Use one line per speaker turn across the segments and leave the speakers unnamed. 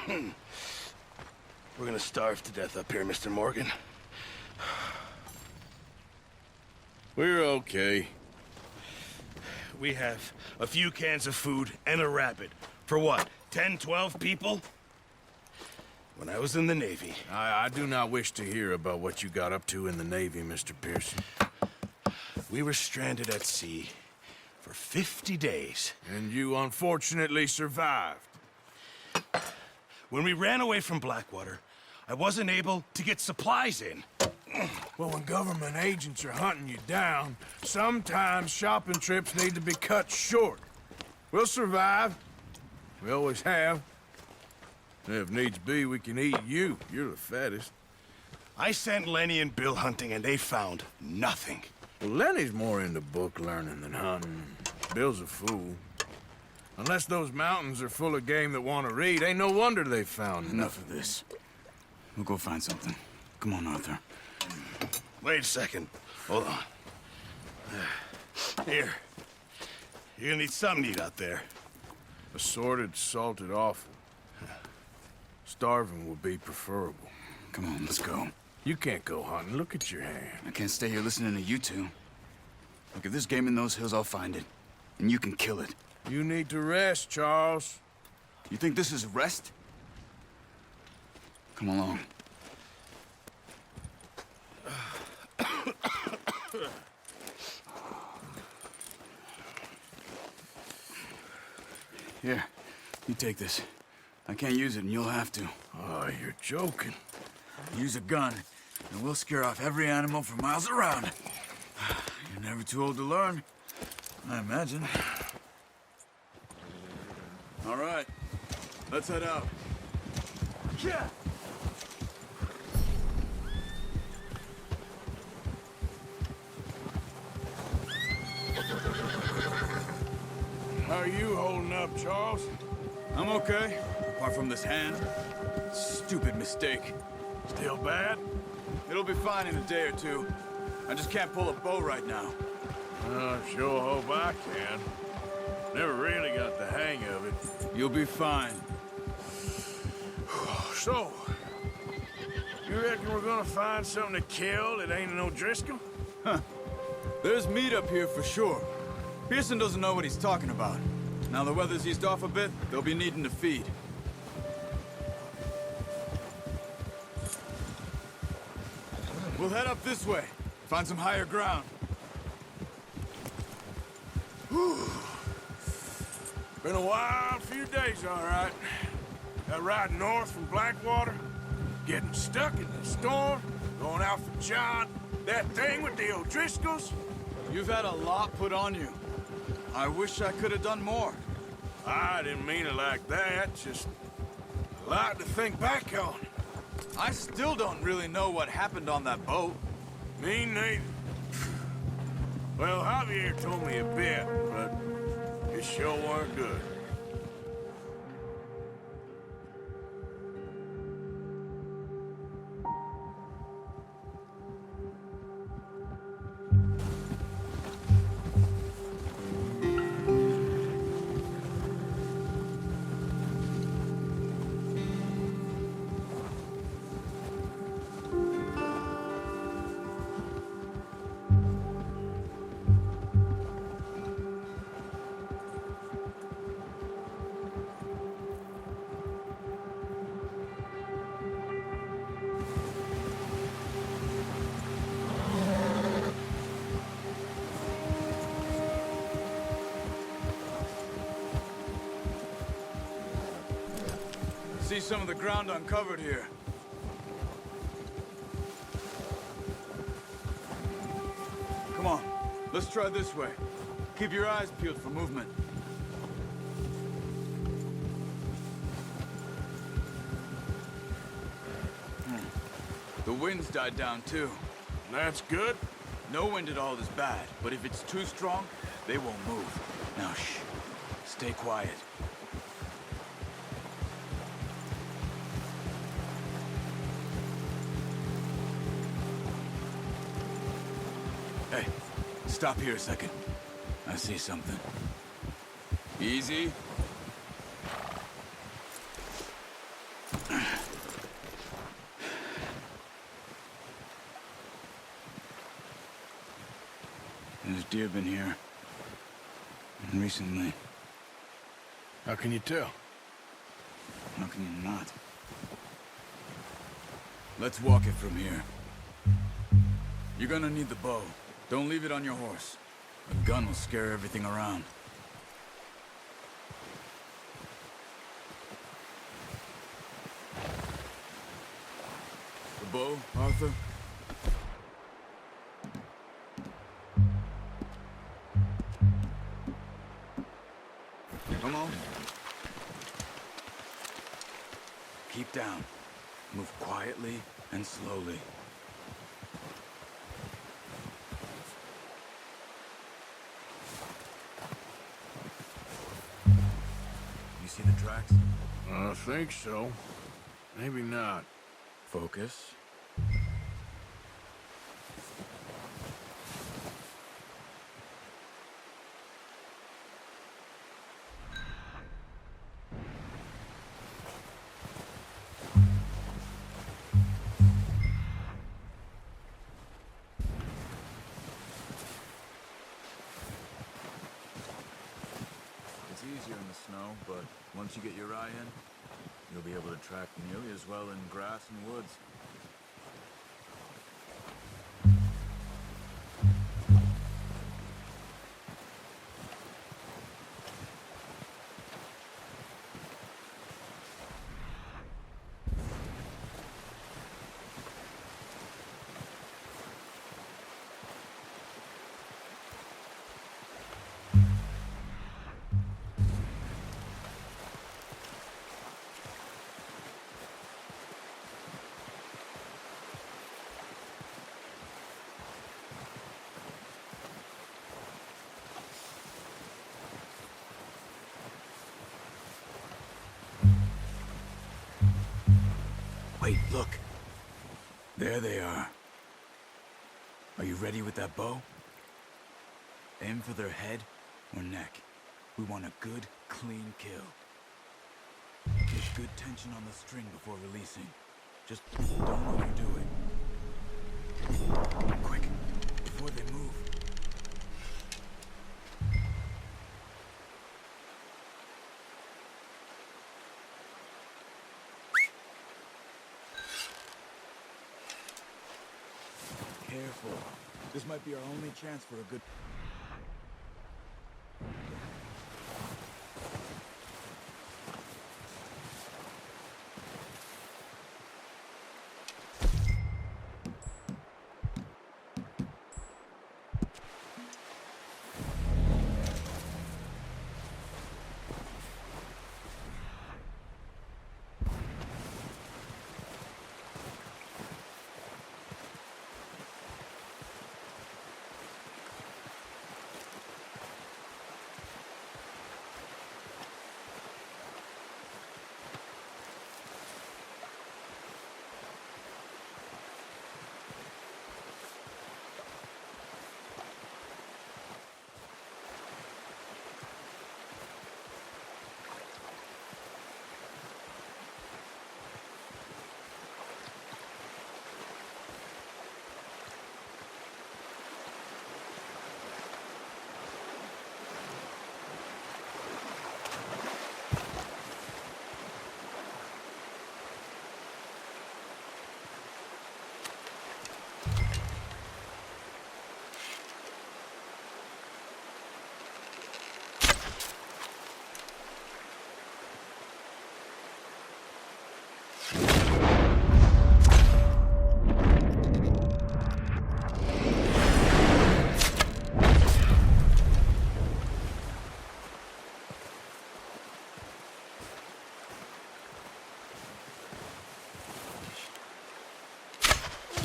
We're gonna starve to death up here, Mr. Morgan. We're okay. We have a few cans of food and a rabbit. For what, 10, 12 people? When I was in the Navy...
I do not wish to hear about what you got up to in the Navy, Mr. Pearson.
We were stranded at sea for 50 days.
And you unfortunately survived.
When we ran away from Blackwater, I wasn't able to get supplies in.
Well, when government agents are hunting you down, sometimes shopping trips need to be cut short. We'll survive. We always have. If needs be, we can eat you. You're the fattest.
I sent Lenny and Bill hunting, and they found nothing.
Well, Lenny's more into book learning than hunting. Bill's a fool. Unless those mountains are full of game that want to read, ain't no wonder they found
Enough of this. We'll go find something. Come on, Arthur.
Wait a second. Hold on. Here. You're gonna need something to eat out there.
Assorted, salted offal. Starving would be preferable.
Come on, let's go.
You can't go hunting. Look at your hand.
I can't stay here listening to you two. Look, if there's game in those hills, I'll find it. And you can kill it.
You need to rest, Charles.
You think this is rest? Come along. Here, you take this. I can't use it, and you'll have to.
Oh, you're joking.
Use a gun, and we'll scare off every animal for miles around. You're never too old to learn, I imagine. All right, let's head out. Yeah.
How are you holding up, Charles?
I'm okay, apart from this hand. Stupid mistake.
Still bad?
It'll be fine in a day or two. I just can't pull a bow right now.
I sure hope I can. Never really got the hang of it.
You'll be fine.
So, you reckon we're gonna find something to kill that ain't no Driscoll?
There's meat up here for sure. Pearson doesn't know what he's talking about. Now the weather's eased off a bit, they'll be needing to feed. We'll head up this way. Find some higher ground.
Been a wild few days, all right. That ride north from Blackwater, getting stuck in the storm, going out for John, that thing with the O'Driscolls.
You've had a lot put on you. I wish I could have done more.
I didn't mean it like that, just a lot to think back on.
I still don't really know what happened on that boat.
Me neither. Well, Javier told me a bit, but it sure weren't good.
See some of the ground uncovered here. Come on, let's try this way. Keep your eyes peeled for movement. The wind's died down too.
That's good.
No wind at all is bad, but if it's too strong, they won't move. Now shh, stay quiet. Hey, stop here a second. I see something. Easy. deer been here. And recently.
How can you tell?
How can you not? Let's walk it from here. You're gonna need the bow. Don't leave it on your horse. A gun will scare everything around. The bow, Arthur? Come on. Keep down. Move quietly and slowly. You see the tracks?
I think so. Maybe not.
Focus. It's easier in the snow, but once you get your eye in, you'll be able to track nearly as well in grass and woods. Wait, look. There they are. Are you ready with that bow? Aim for their head or neck. We want a good, clean kill. Get good tension on the string before releasing. Just don't overdo it. Quick, before they move. Careful. This might be our only chance for a good...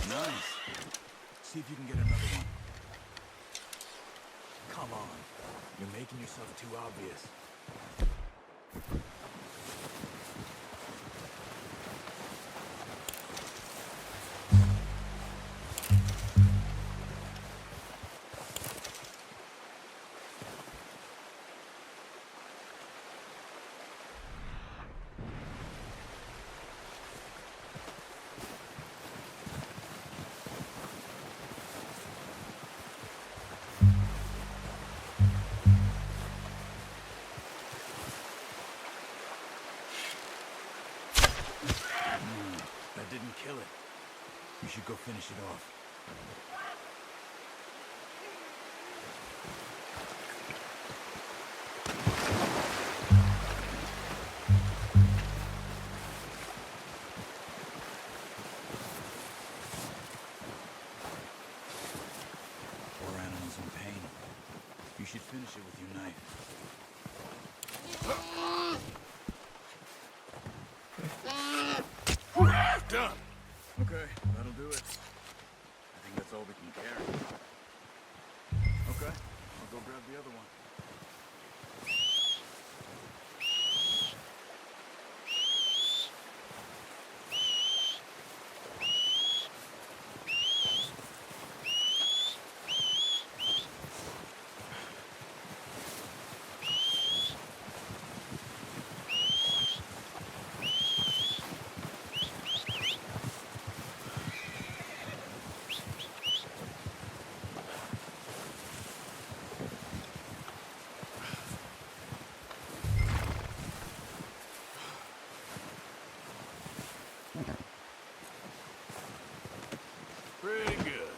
Nice. See if you can get another one. Come on. You're making yourself too obvious. That didn't kill it. You should go finish it off. Poor animal's in pain. You should finish it with your knife.
Done.
Okay, that'll do it. I think that's all we can carry. Okay, I'll go grab the other one.
Pretty good.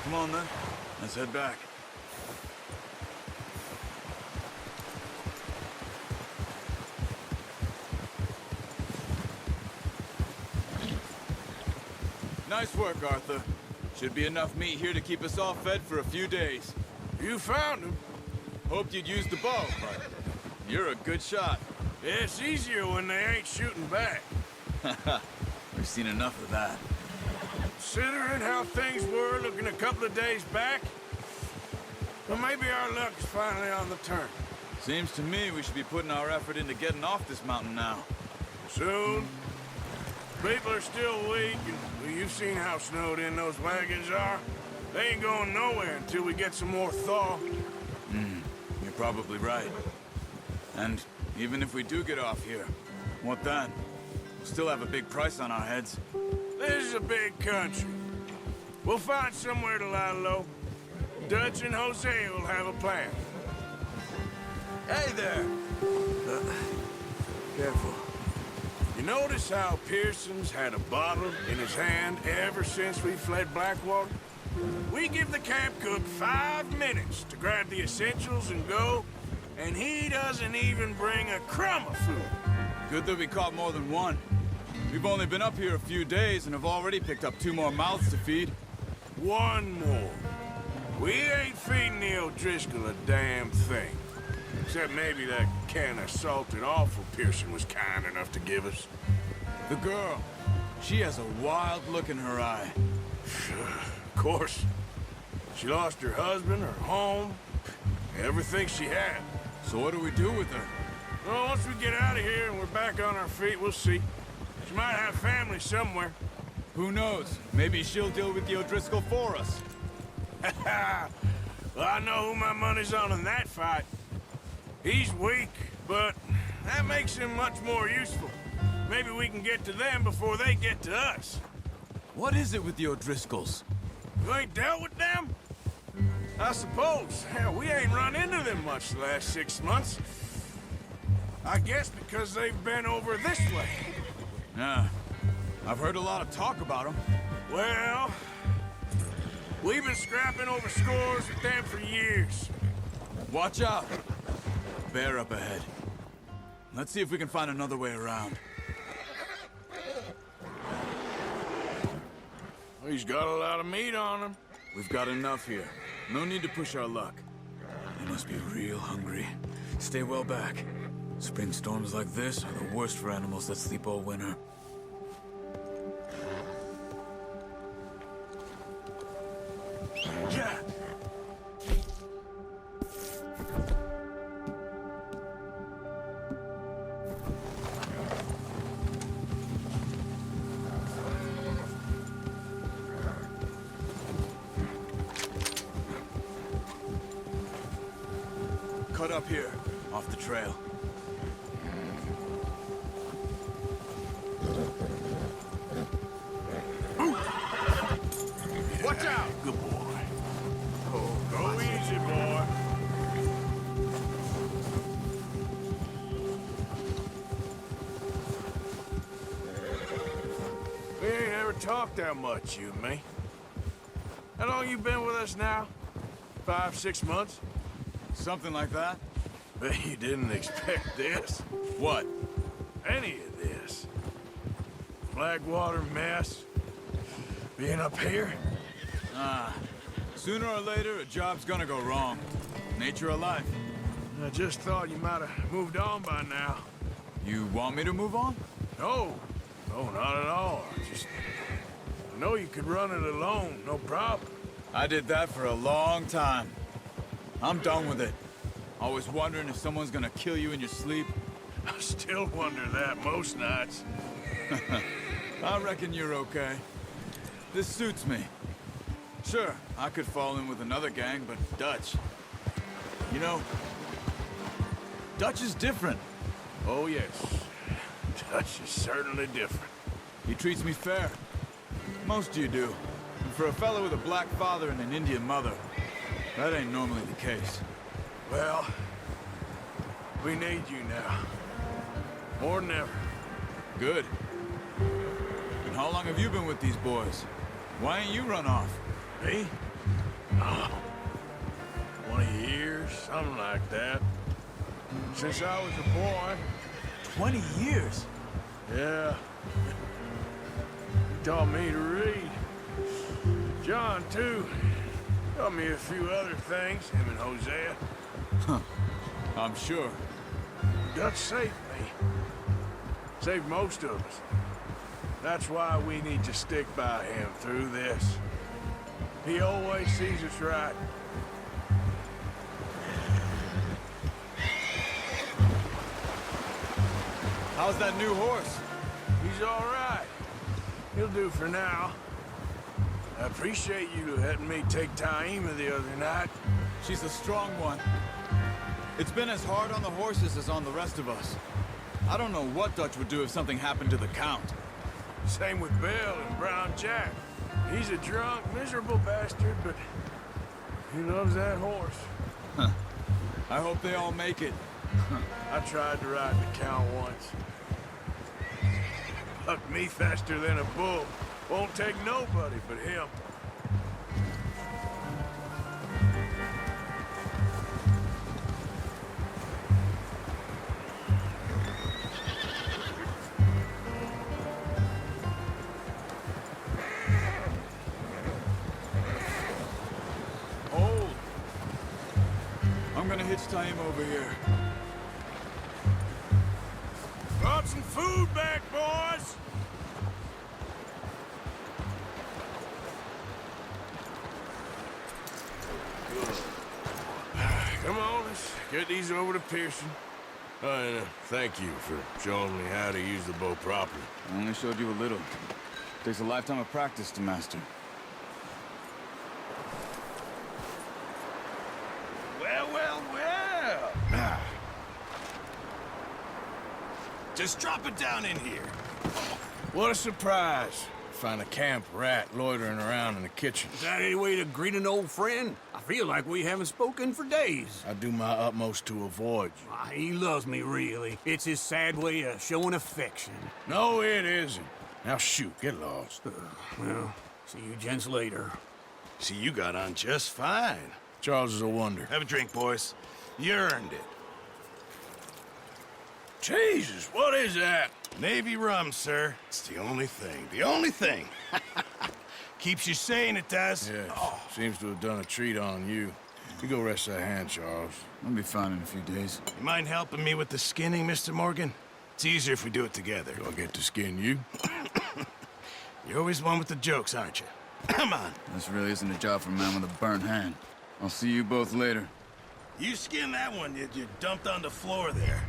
Come on, then. Let's head back. Nice work, Arthur. Should be enough meat here to keep us all fed for a few days.
You found him.
Hoped you'd use the bow, but you're a good shot.
It's easier when they ain't shooting back.
We've seen enough of that.
Considering how things were looking a couple of days back, well, maybe our luck is finally on the turn.
Seems to me we should be putting our effort into getting off this mountain now.
Soon. People are still weak, and well, you've seen how snowed in those wagons are. They ain't going nowhere until we get some more thaw.
You're probably right. And even if we do get off here, what then? We'll still have a big price on our heads.
This is a big country. We'll find somewhere to lie low. Dutch and Jose will have a plan.
Hey there!
Careful. You notice how Pearson's had a bottle in his hand ever since we fled Blackwater? We give the camp cook 5 minutes to grab the essentials and go, and he doesn't even bring a crumb of food.
Good that we caught more than one. We've only been up here a few days and have already picked up 2 more mouths to feed.
1 more. We ain't feeding the O'Driscoll a damn thing. Except maybe that can of salted offal Pearson was kind enough to give us.
The girl, she has a wild look in her eye.
Of course. She lost her husband, her home, everything she had.
So what do we do with her?
Well, once we get out of here and we're back on our feet, we'll see. She might have family somewhere.
Who knows? Maybe she'll deal with the O'Driscoll for us.
Well, I know who my money's on in that fight. He's weak, but that makes him much more useful. Maybe we can get to them before they get to us.
What is it with the O'Driscolls?
You ain't dealt with them? I suppose. Hell, we ain't run into them much the last 6 months. I guess because they've been over this way.
Yeah, I've heard a lot of talk about them.
Well, we've been scrapping over scores with them for years.
Watch out! Bear up ahead. Let's see if we can find another way around.
He's got a lot of meat on him.
We've got enough here. No need to push our luck. They must be real hungry. Stay well back. Spring storms like this are the worst for animals that sleep all winter.
Yeah.
Cut up here, off the trail.
Watch out! Good boy. Oh, go easy, boy. We ain't ever talked that much, you and me. How long you been with us now? 5, 6 months?
Something like that?
Bet you didn't expect this.
What?
Any of this. Blackwater mess. Being up here.
Sooner or later, a job's gonna go wrong. Nature of life.
I just thought you might have moved on by now.
You want me to move on?
No. No, not at all. I know you could run it alone, no problem.
I did that for a long time. I'm done with it. Always wondering if someone's gonna kill you in your sleep.
I still wonder that most nights.
I reckon you're okay. This suits me. Sure, I could fall in with another gang, but Dutch... You know, Dutch is different.
Oh, yes. Dutch is certainly different.
He treats me fair. Most of you do. And for a fellow with a black father and an Indian mother, that ain't normally the case.
Well, we need you now. More than ever.
Good. And how long have you been with these boys? Why ain't you run off?
Me? Oh, 20 years, something like that. Since I was a boy.
20 years?
Yeah. He taught me to read. John, too. Taught me a few other things, him and Hosea.
I'm sure.
Dutch saved me. Saved most of us. That's why we need to stick by him through this. He always sees us right.
How's that new horse?
He's all right. He'll do for now. I appreciate you letting me take Taima the other night.
She's a strong one. It's been as hard on the horses as on the rest of us. I don't know what Dutch would do if something happened to the Count.
Same with Bill and Brown Jack. He's a drunk, miserable bastard, but he loves that horse.
Huh. I hope they all make it.
I tried to ride the Count once. Bucked me faster than a bull. Won't take nobody but him.
Hold. I'm gonna hitch Taima over here.
Brought some food back, boys! Come on, let's get these over to Pearson. And thank you for showing me how to use the bow properly.
I only showed you a little. Takes a lifetime of practice to master.
Well, well, well. Just drop it down in here.
What a surprise. Find a camp rat loitering around in the kitchen.
Is that any way to greet an old friend? I feel like we haven't spoken for days.
I do my utmost to avoid you.
He loves me, really. It's his sad way of showing affection.
No, it isn't. Now shoot, get lost.
Well, see you gents later.
See, you got on just fine.
Charles is a wonder.
Have a drink, boys. You earned it.
Jesus, what is that?
Navy rum, sir. It's the only thing. The only thing. Keeps you sane, it does.
Yes, seems to have done a treat on you. You go rest that hand, Charles.
I'll be fine in a few days.
You mind helping me with the skinning, Mr. Morgan? It's easier if we do it together.
Do I get to skin you?
You're always one with the jokes, aren't you? Come on.
This really isn't a job for a man with a burnt hand. I'll see you both later.
You skin that one you dumped on the floor there.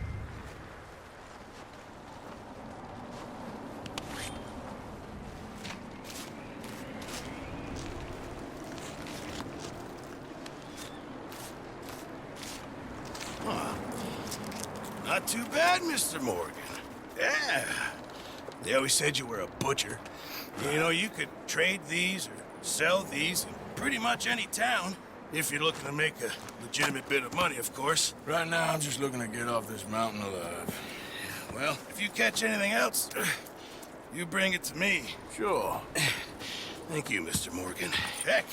Not too bad, Mr. Morgan. Yeah. They always said you were a butcher. You know, you could trade these or sell these in pretty much any town. If you're looking to make a legitimate bit of money, of course.
Right now, I'm just looking to get off this mountain alive.
Well, if you catch anything else, you bring it to me.
Sure.
Thank you, Mr. Morgan. Heck,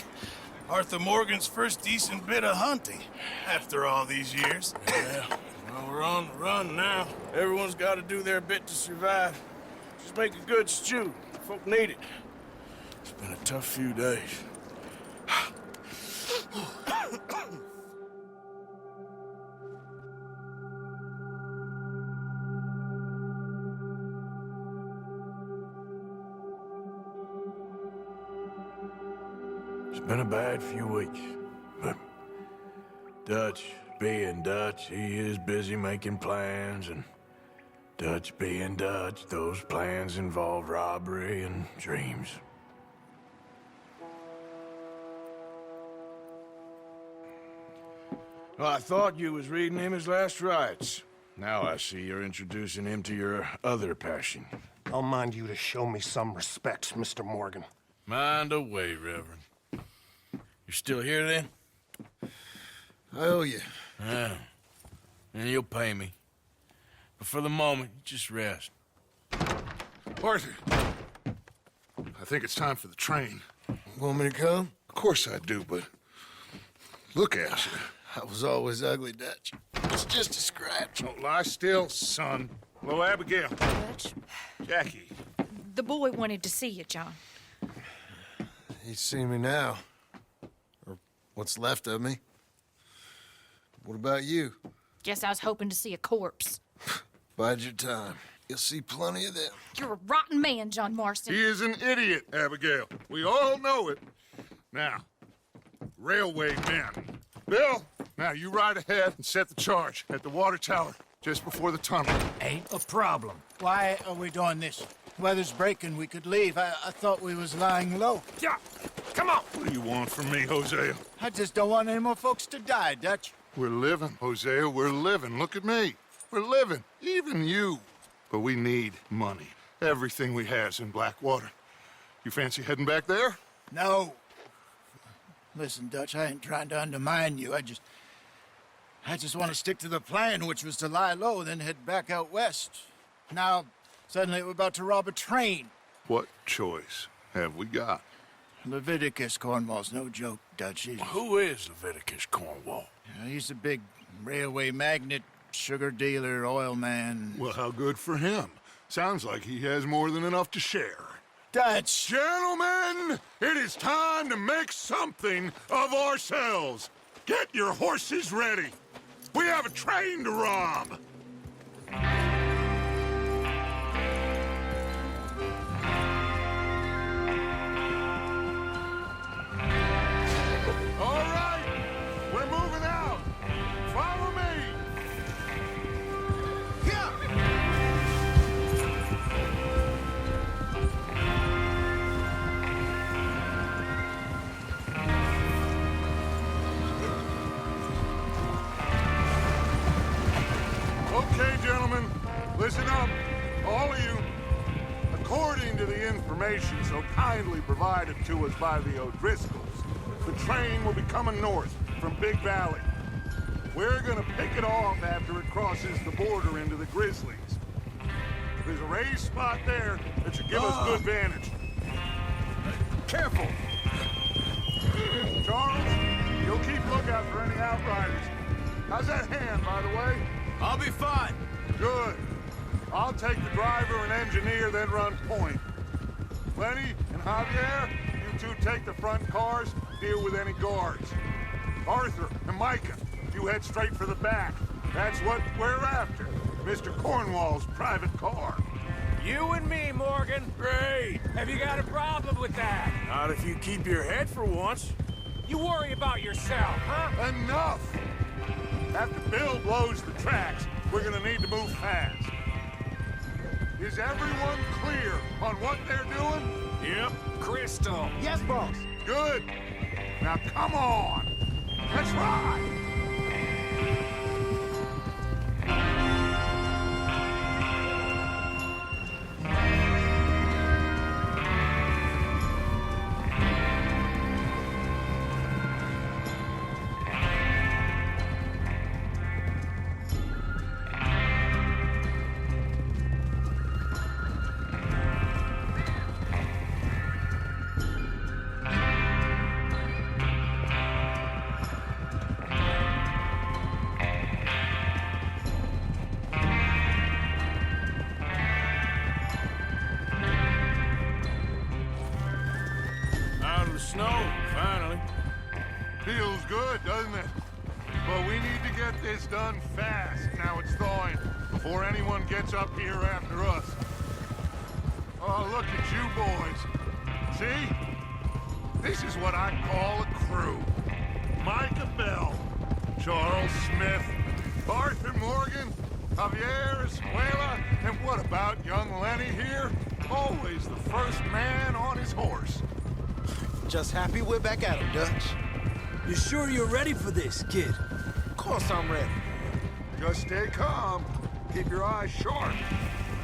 Arthur Morgan's first decent bit of hunting after all these years.
Yeah. Well, we're on the run now. Everyone's got to do their bit to survive. Just make a good stew. Folk need it. It's been a tough few days. It's been a bad few weeks, but Dutch being Dutch, he is busy making plans, and Dutch being Dutch, those plans involve robbery and dreams. Well, I thought you was reading him his last rites. Now I see you're introducing him to your other passion.
I'll mind you to show me some respect, Mr. Morgan.
Mind away, Reverend. You're still here, then?
I owe you.
Yeah. And you'll pay me. But for the moment, just rest.
Arthur, I think it's time for the train.
Want me to come?
Of course I do, but look at you.
I was always ugly, Dutch. It's just a scratch.
Don't lie still, son. Hello, Abigail.
Dutch,
Jackie.
the boy wanted to see you, John.
He's seen me now. Or what's left of me. What about you?
Guess I was hoping to see a corpse.
Bide your time. You'll see plenty of them.
You're a rotten man, John Marston.
He is an idiot, Abigail. We all know it. Now, railway men. Bill, now you ride ahead and set the charge at the water tower. just before the tunnel.
Ain't a problem.
Why are we doing this? Weather's breaking. We could leave. I thought we was lying low.
Yeah, come on. What do you want from me, Hosea?
I just don't want any more folks to die, Dutch.
We're living, Hosea, we're living. Look at me. We're living, even you. But we need money. Everything we has in Blackwater. You fancy heading back there?
No. Listen, Dutch, I ain't trying to undermine you. I just want to stick to the plan, which was to lie low, then head back out west. Now, suddenly we're about to rob a train.
What choice have we got?
Leviticus Cornwall's no joke, Dutch.
Who is Leviticus Cornwall?
He's a big railway magnate, sugar dealer, oil man.
Well, how good for him. Sounds like he has more than enough to share.
Dutch!
Gentlemen, it is time to make something of ourselves. Get your horses ready. We have a train to rob. All right, we're moving out. Follow me. Okay, gentlemen, listen up, all of you. According to the information so kindly provided to us by the O'Driscolls, the train will be coming north from Big Valley. We're gonna pick it off after it crosses the border into the Grizzlies. There's a raised spot there that should give us good vantage. Careful! Charles, you'll keep lookout for any outriders. How's that hand, by the way?
I'll be fine.
Good. I'll take the driver and engineer, then run point. Lenny and Javier, you two take the front cars, deal with any guards. Arthur and Micah, you head straight for the back. That's what we're after. Mr. Cornwall's private car.
You and me, Morgan. Great.
Have you got a problem with that?
Not if you keep your head for once.
You worry about yourself, huh?
Enough! After Bill blows the tracks, we're gonna need to move fast. Is everyone clear on what they're doing?
Yep.
Crystal.
Yes, boss.
Good. Now come on. Let's ride.
Out of the snow, finally.
Feels good, doesn't it? But we need to get this done fast, now it's thawing, before anyone gets up here after us. Oh, look at you boys. See? This is what I call a crew. Micah Bell, Charles Smith, Arthur Morgan, Javier Escuela, and what about young Lenny here? Always the first man on his horse.
Just happy we're back at him, Dutch.
You sure you're ready for this, kid?
Of course I'm ready.
Just stay calm. Keep your eyes sharp.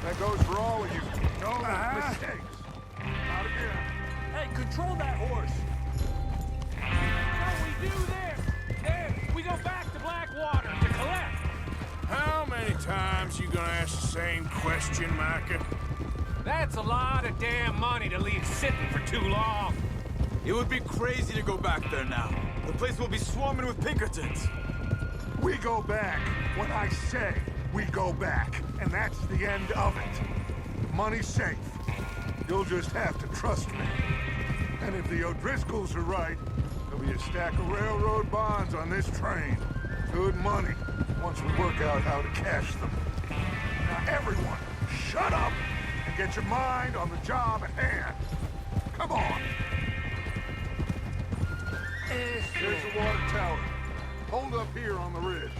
That goes for all of you. No mistakes. Not again.
Hey, control that horse. No, we do this. Then we go back to Blackwater to collect.
How many times you gonna ask the same question, Micah?
That's a lot of damn money to leave sitting for too long.
It would be crazy to go back there now. The place will be swarming with Pinkertons.
We go back when I say we go back, and that's the end of it. Money's safe. You'll just have to trust me. And if the O'Driscolls are right, there'll be a stack of railroad bonds on this train. Good money, once we work out how to cash them. Now everyone, shut up and get your mind on the job at hand. Come on. There's the water tower. Hold up here on the ridge.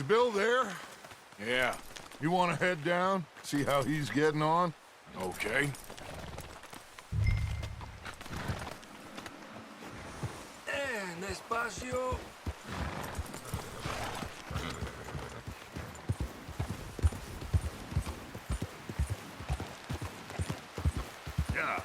Is Bill there?
Yeah,
You want to head down? See how he's getting on?
okay.
Despacio.
Yeah.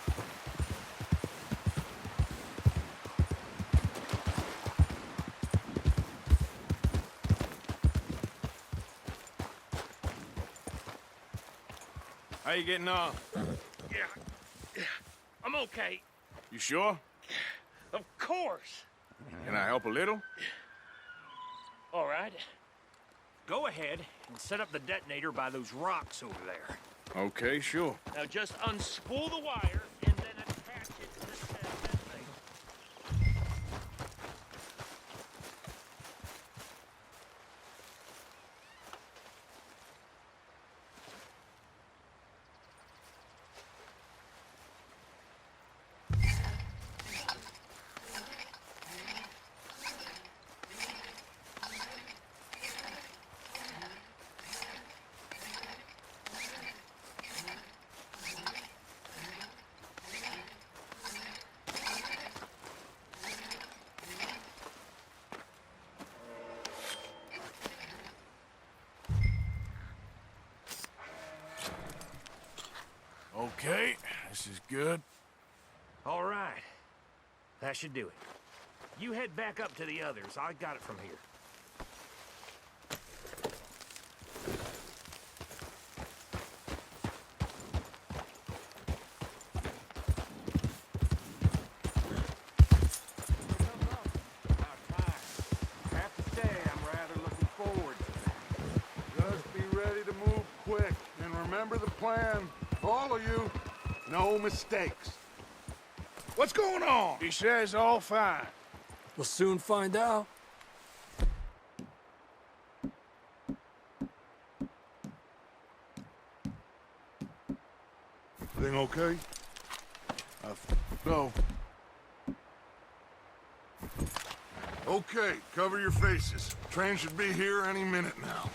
How you getting on?
Yeah. I'm okay.
You sure?
Of course.
Can I help a little?
All right. Go ahead and set up the detonator by those rocks over there.
Okay, sure.
Now just unspool the wire and then attach it to the detonator.
Okay, this is good.
All right. That should do it. You head back up to the others. I got it from here.
Just be ready to move quick. And remember the plan. All of you. No mistakes.
What's going on? He says all fine.
We'll soon find out.
Everything okay?
So,
Okay, cover your faces. Train should be here any minute now.